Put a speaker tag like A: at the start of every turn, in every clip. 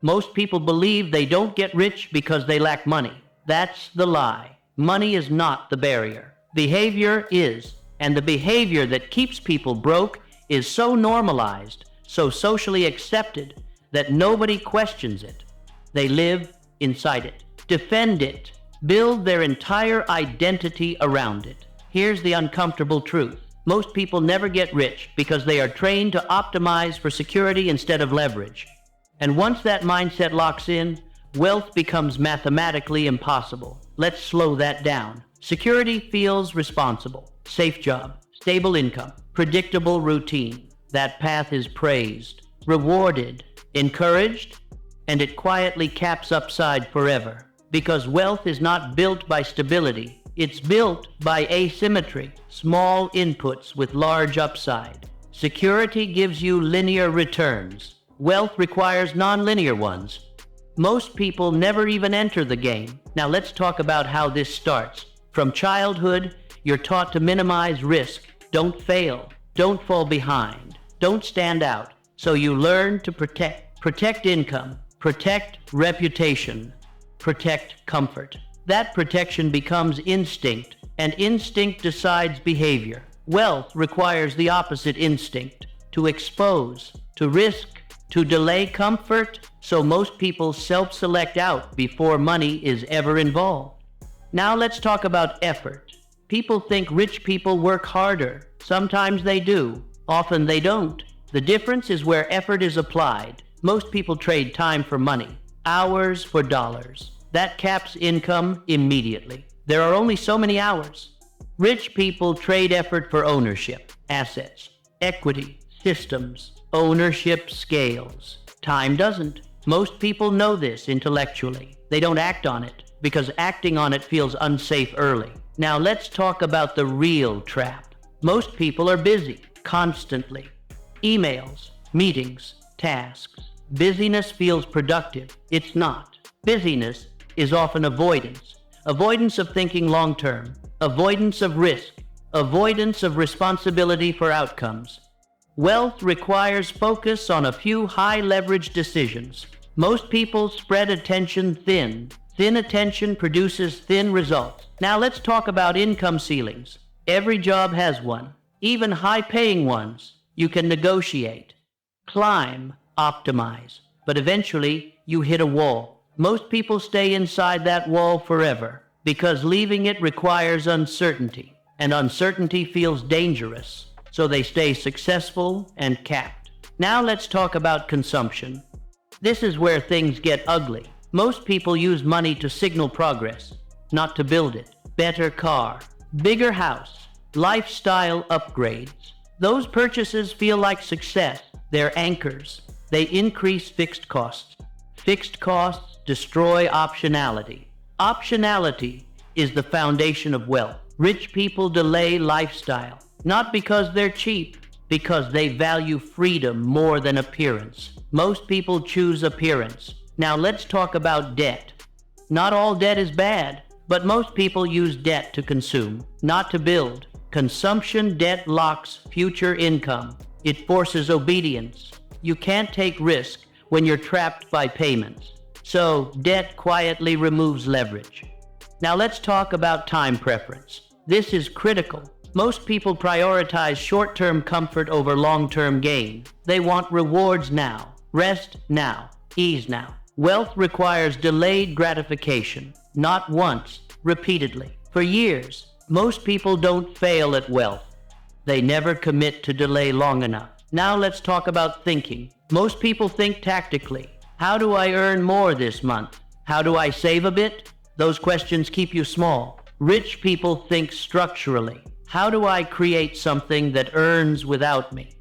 A: Most people believe they don't get rich because they lack money. That's the lie. Money is not the barrier. Behavior is. And the behavior that keeps people broke is so normalized, so socially accepted, that nobody questions it. They live inside it, defend it, build their entire identity around it. Here's the uncomfortable truth. Most people never get rich because they are trained to optimize for security instead of leverage. And once that mindset locks in, wealth becomes mathematically impossible. Let's slow that down. Security feels responsible. Safe job, stable income, predictable routine. That path is praised, rewarded, encouraged, and it quietly caps upside forever. Because wealth is not built by stability. It's built by asymmetry, small inputs with large upside. Security gives you linear returns. Wealth requires nonlinear ones. Most people never even enter the game. Now let's talk about how this starts. From childhood, you're taught to minimize risk. Don't fail. Don't fall behind. Don't stand out. So you learn to protect income, protect reputation, protect comfort. That protection becomes instinct, and instinct decides behavior. Wealth requires the opposite instinct, to expose, to risk, to delay comfort, so most people self-select out before money is ever involved. Now let's talk about effort. People think rich people work harder. Sometimes they do, often they don't. The difference is where effort is applied. Most people trade time for money, hours for dollars. That caps income immediately. There are only so many hours. Rich people trade effort for ownership, assets, equity, systems. Ownership scales. Time doesn't. Most people know this intellectually. They don't act on it because acting on it feels unsafe early. Now let's talk about the real trap. Most people are busy, constantly. Emails, meetings, tasks. Busyness feels productive. It's not. Busyness is often avoidance. Avoidance of thinking long-term. Avoidance of risk. Avoidance of responsibility for outcomes. Wealth requires focus on a few high-leverage decisions. Most people spread attention thin. Thin attention produces thin results. Now let's talk about income ceilings. Every job has one, even high-paying ones. You can negotiate, climb, optimize, but eventually you hit a wall. Most people stay inside that wall forever because leaving it requires uncertainty, and uncertainty feels dangerous, so they stay successful and capped. Now let's talk about consumption. This is where things get ugly. Most people use money to signal progress, not to build it. Better car, bigger house, lifestyle upgrades. Those purchases feel like success. They're anchors. They increase fixed costs. Fixed costs destroy optionality. Optionality is the foundation of wealth. Rich people delay lifestyle, not because they're cheap, because they value freedom more than appearance. Most people choose appearance. Now let's talk about debt. Not all debt is bad, but most people use debt to consume, not to build. Consumption debt locks future income. It forces obedience. You can't take risk when you're trapped by payments. So, debt quietly removes leverage. Now let's talk about time preference. This is critical. Most people prioritize short-term comfort over long-term gain. They want rewards now, rest now, ease now. Wealth requires delayed gratification, not once, repeatedly. For years, most people don't fail at wealth. They never commit to delay long enough. Now let's talk about thinking. Most people think tactically. How do I earn more this month? How do I save a bit? Those questions keep you small. Rich people think structurally. How do I create something that earns without me?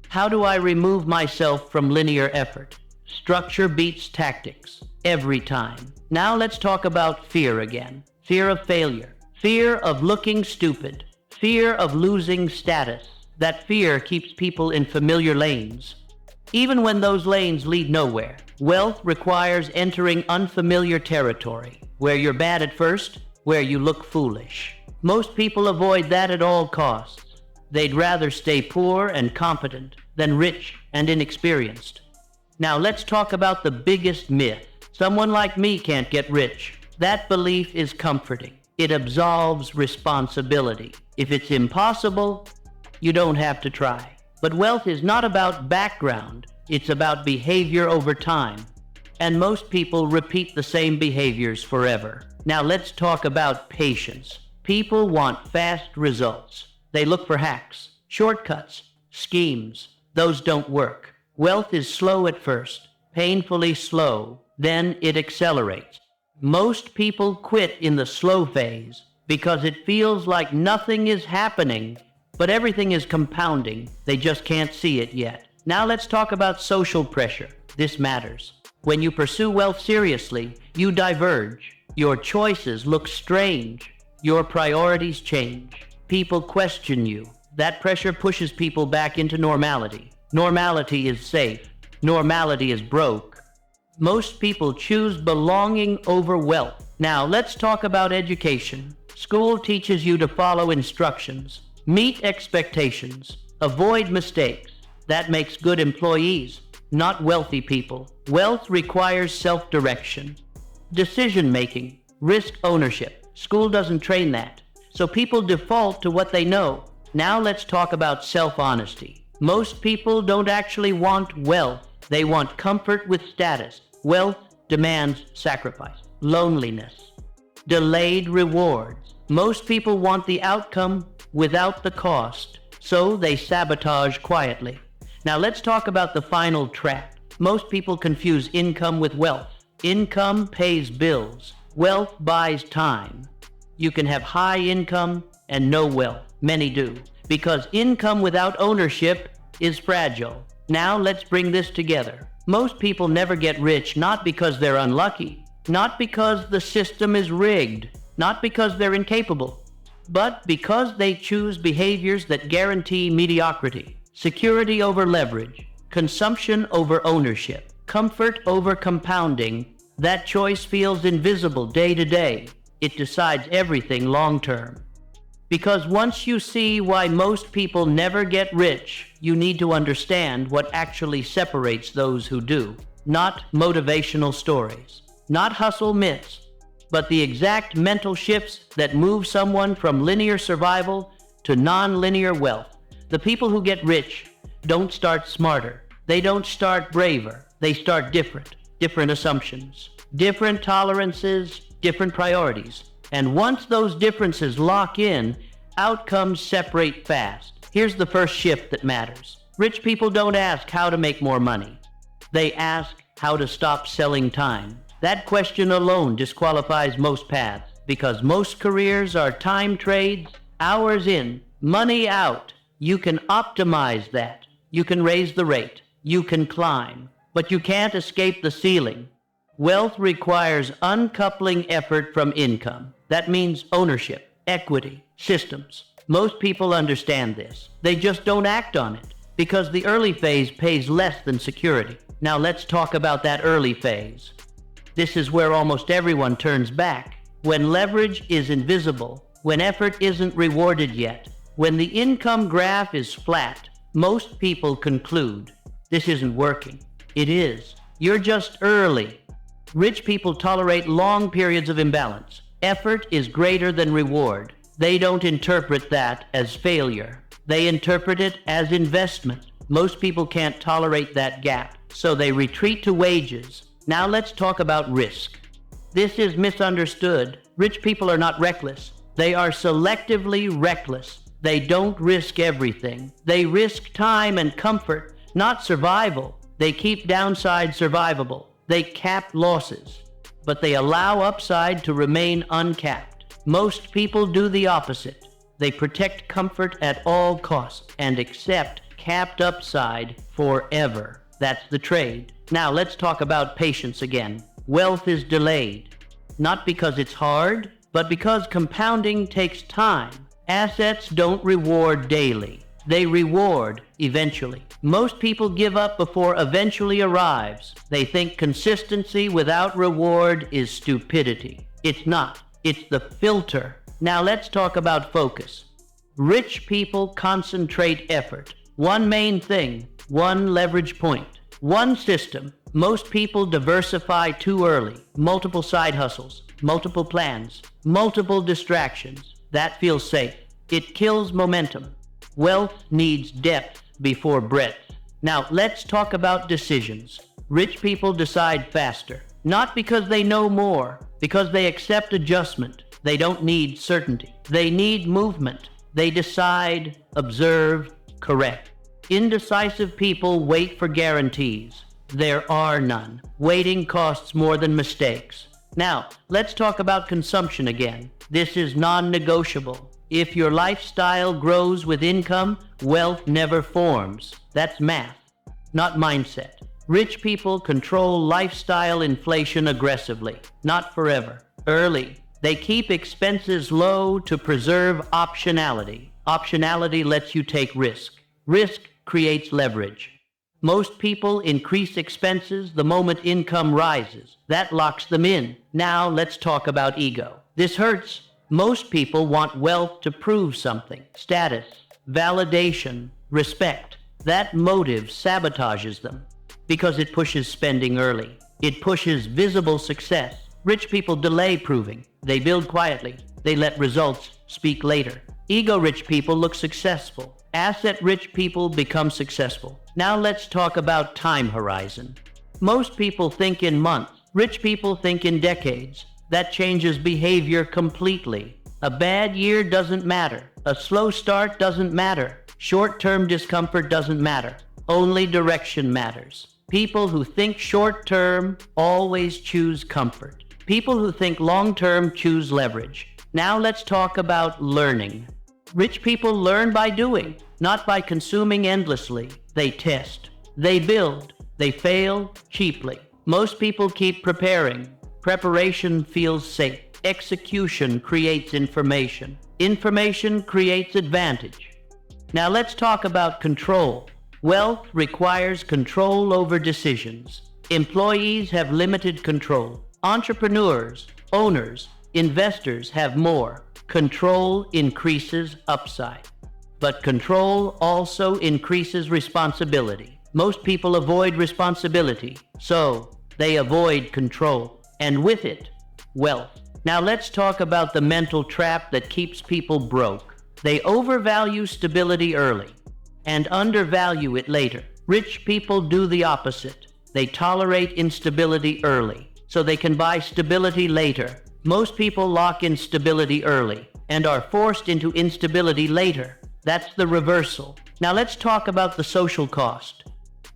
A: How do I remove myself from linear effort? Structure beats tactics, every time. Now let's talk about fear again. Fear of failure. Fear of looking stupid. Fear of losing status. That fear keeps people in familiar lanes, even when those lanes lead nowhere. Wealth requires entering unfamiliar territory, where you're bad at first, where you look foolish. Most people avoid that at all costs. They'd rather stay poor and competent than rich and inexperienced. Now let's talk about the biggest myth. Someone like me can't get rich. That belief is comforting. It absolves responsibility. If it's impossible, you don't have to try. But wealth is not about background. It's about behavior over time. And most people repeat the same behaviors forever. Now let's talk about patience. People want fast results. They look for hacks, shortcuts, schemes. Those don't work. Wealth is slow at first, painfully slow, then it accelerates. Most people quit in the slow phase because it feels like nothing is happening, but everything is compounding. They just can't see it yet. Now let's talk about social pressure. This matters. When you pursue wealth seriously, you diverge. Your choices look strange. Your priorities change. People question you. That pressure pushes people back into normality. Normality is safe. Normality is broke. Most people choose belonging over wealth. Now, let's talk about education. School teaches you to follow instructions, meet expectations, avoid mistakes. That makes good employees, not wealthy people. Wealth requires self-direction, decision-making, risk ownership. School doesn't train that. So people default to what they know. Now let's talk about self-honesty. Most people don't actually want wealth. They want comfort with status. Wealth demands sacrifice, loneliness, delayed rewards. Most people want the outcome without the cost, so they sabotage quietly. Now let's talk about the final trap. Most people confuse income with wealth. Income pays bills. Wealth buys time. You can have high income and no wealth. Many do, because income without ownership is fragile. Now let's bring this together. Most people never get rich not because they're unlucky, not because the system is rigged, not because they're incapable, but because they choose behaviors that guarantee mediocrity, security over leverage, consumption over ownership, comfort over compounding. That choice feels invisible day to day. It decides everything long term. Because once you see why most people never get rich, you need to understand what actually separates those who do. Not motivational stories, not hustle myths, but the exact mental shifts that move someone from linear survival to non-linear wealth. The people who get rich don't start smarter. They don't start braver. They start different. Different assumptions, different tolerances, different priorities. And once those differences lock in, outcomes separate fast. Here's the first shift that matters. Rich people don't ask how to make more money. They ask how to stop selling time. That question alone disqualifies most paths, because most careers are time trades, hours in, money out. You can optimize that. You can raise the rate. You can climb. But you can't escape the ceiling. Wealth requires uncoupling effort from income. That means ownership, equity, systems. Most people understand this. They just don't act on it because the early phase pays less than security. Now let's talk about that early phase. This is where almost everyone turns back. When leverage is invisible, when effort isn't rewarded yet, when the income graph is flat, most people conclude, this isn't working. It is. You're just early. Rich people tolerate long periods of imbalance. Effort is greater than reward. They don't interpret that as failure. They interpret it as investment. Most people can't tolerate that gap, so they retreat to wages. Now let's talk about risk. This is misunderstood. Rich people are not reckless. They are selectively reckless. They don't risk everything. They risk time and comfort, not survival. They keep downside survivable. They cap losses, but they allow upside to remain uncapped. Most people do the opposite. They protect comfort at all costs and accept capped upside forever. That's the trade. Now let's talk about patience again. Wealth is delayed, not because it's hard, but because compounding takes time. Assets don't reward daily. They reward eventually. Most people give up before eventually arrives. They think consistency without reward is stupidity. It's not. It's the filter. Now let's talk about focus. Rich people concentrate effort. One main thing, one leverage point. One system. Most people diversify too early. Multiple side hustles, multiple plans, multiple distractions. That feels safe. It kills momentum. Wealth needs depth before breadth. Now, let's talk about decisions. Rich people decide faster, not because they know more, because they accept adjustment. They don't need certainty. They need movement. They decide, observe, correct. Indecisive people wait for guarantees. There are none. Waiting costs more than mistakes. Now, let's talk about consumption again. This is non-negotiable. If your lifestyle grows with income, wealth never forms. That's math, not mindset. Rich people control lifestyle inflation aggressively, not forever, early. They keep expenses low to preserve optionality. Optionality lets you take risk. Risk creates leverage. Most people increase expenses the moment income rises. That locks them in. Now let's talk about ego. This hurts. Most people want wealth to prove something. Status, validation, respect. That motive sabotages them because it pushes spending early. It pushes visible success. Rich people delay proving. They build quietly. They let results speak later. Ego-rich people look successful. Asset-rich people become successful. Now let's talk about time horizon. Most people think in months. Rich people think in decades. That changes behavior completely. A bad year doesn't matter. A slow start doesn't matter. Short-term discomfort doesn't matter. Only direction matters. People who think short-term always choose comfort. People who think long-term choose leverage. Now let's talk about learning. Rich people learn by doing, not by consuming endlessly. They test. They build. They fail cheaply. Most people keep preparing. Preparation feels safe. Execution creates information. Information creates advantage. Now let's talk about control. Wealth requires control over decisions. Employees have limited control. Entrepreneurs, owners, investors have more. Control increases upside. But control also increases responsibility. Most people avoid responsibility, so they avoid control. And with it, wealth. Now let's talk about the mental trap that keeps people broke. They overvalue stability early and undervalue it later. Rich people do the opposite. They tolerate instability early so they can buy stability later. Most people lock in stability early and are forced into instability later. That's the reversal. Now let's talk about the social cost.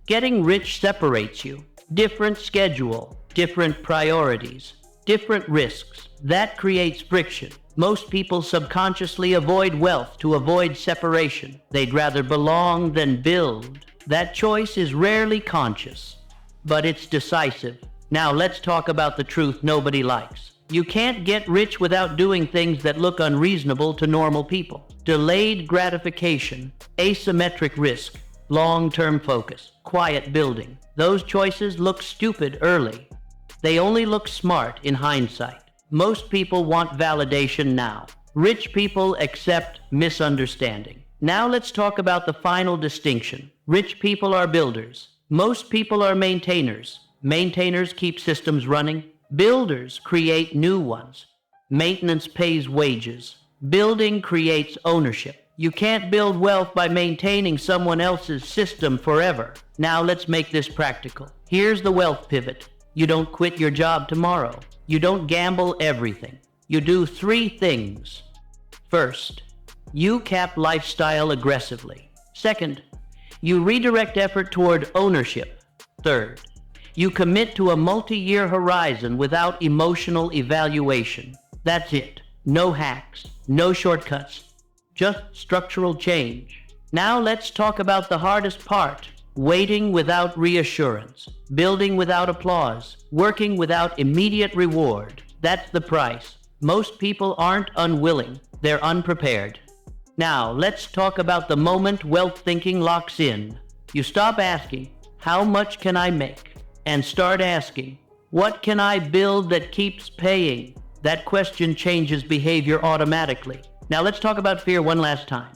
A: Getting rich separates you. Different schedule, different priorities, different risks. That creates friction. Most people subconsciously avoid wealth to avoid separation. They'd rather belong than build. That choice is rarely conscious, but it's decisive. Now let's talk about the truth nobody likes. You can't get rich without doing things that look unreasonable to normal people. Delayed gratification, asymmetric risk, long-term focus, quiet building. Those choices look stupid early. They only look smart in hindsight. Most people want validation now. Rich people accept misunderstanding. Now let's talk about the final distinction. Rich people are builders. Most people are maintainers. Maintainers keep systems running. Builders create new ones. Maintenance pays wages. Building creates ownership. You can't build wealth by maintaining someone else's system forever. Now let's make this practical. Here's the wealth pivot. You don't quit your job tomorrow. You don't gamble everything. You do 3 things. First, you cap lifestyle aggressively. Second, you redirect effort toward ownership. Third, you commit to a multi-year horizon without emotional evaluation. That's it. No hacks, no shortcuts, just structural change. Now let's talk about the hardest part. Waiting without reassurance, building without applause, working without immediate reward. That's the price. Most people aren't unwilling, they're unprepared. Now, let's talk about the moment wealth thinking locks in. You stop asking, how much can I make? And start asking, what can I build that keeps paying? That question changes behavior automatically. Now let's talk about fear one last time.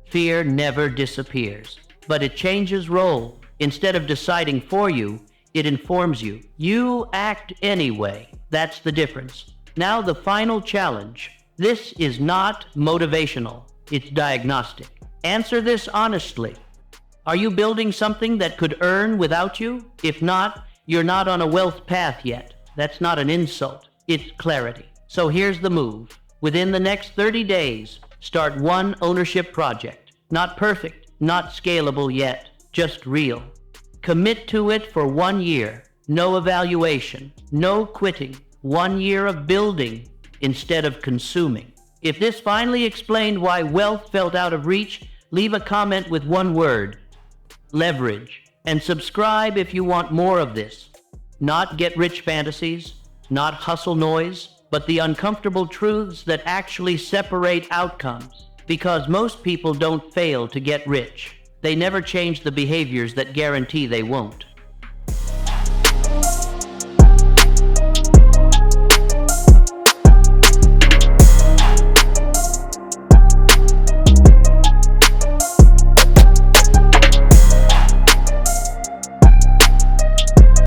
A: Fear never disappears, but it changes role. Instead of deciding for you, it informs you. You act anyway. That's the difference. Now the final challenge. This is not motivational. It's diagnostic. Answer this honestly. Are you building something that could earn without you? If not, you're not on a wealth path yet. That's not an insult. It's clarity. So here's the move. Within the next 30 days, start one ownership project. Not perfect, not scalable yet, just real. Commit to it for 1 year. No evaluation, no quitting. 1 year of building instead of consuming. If this finally explained why wealth felt out of reach, leave a comment with one word: leverage. And subscribe if you want more of this. Not get-rich fantasies, not hustle noise, but the uncomfortable truths that actually separate outcomes. Because most people don't fail to get rich. They never change the behaviors that guarantee they won't.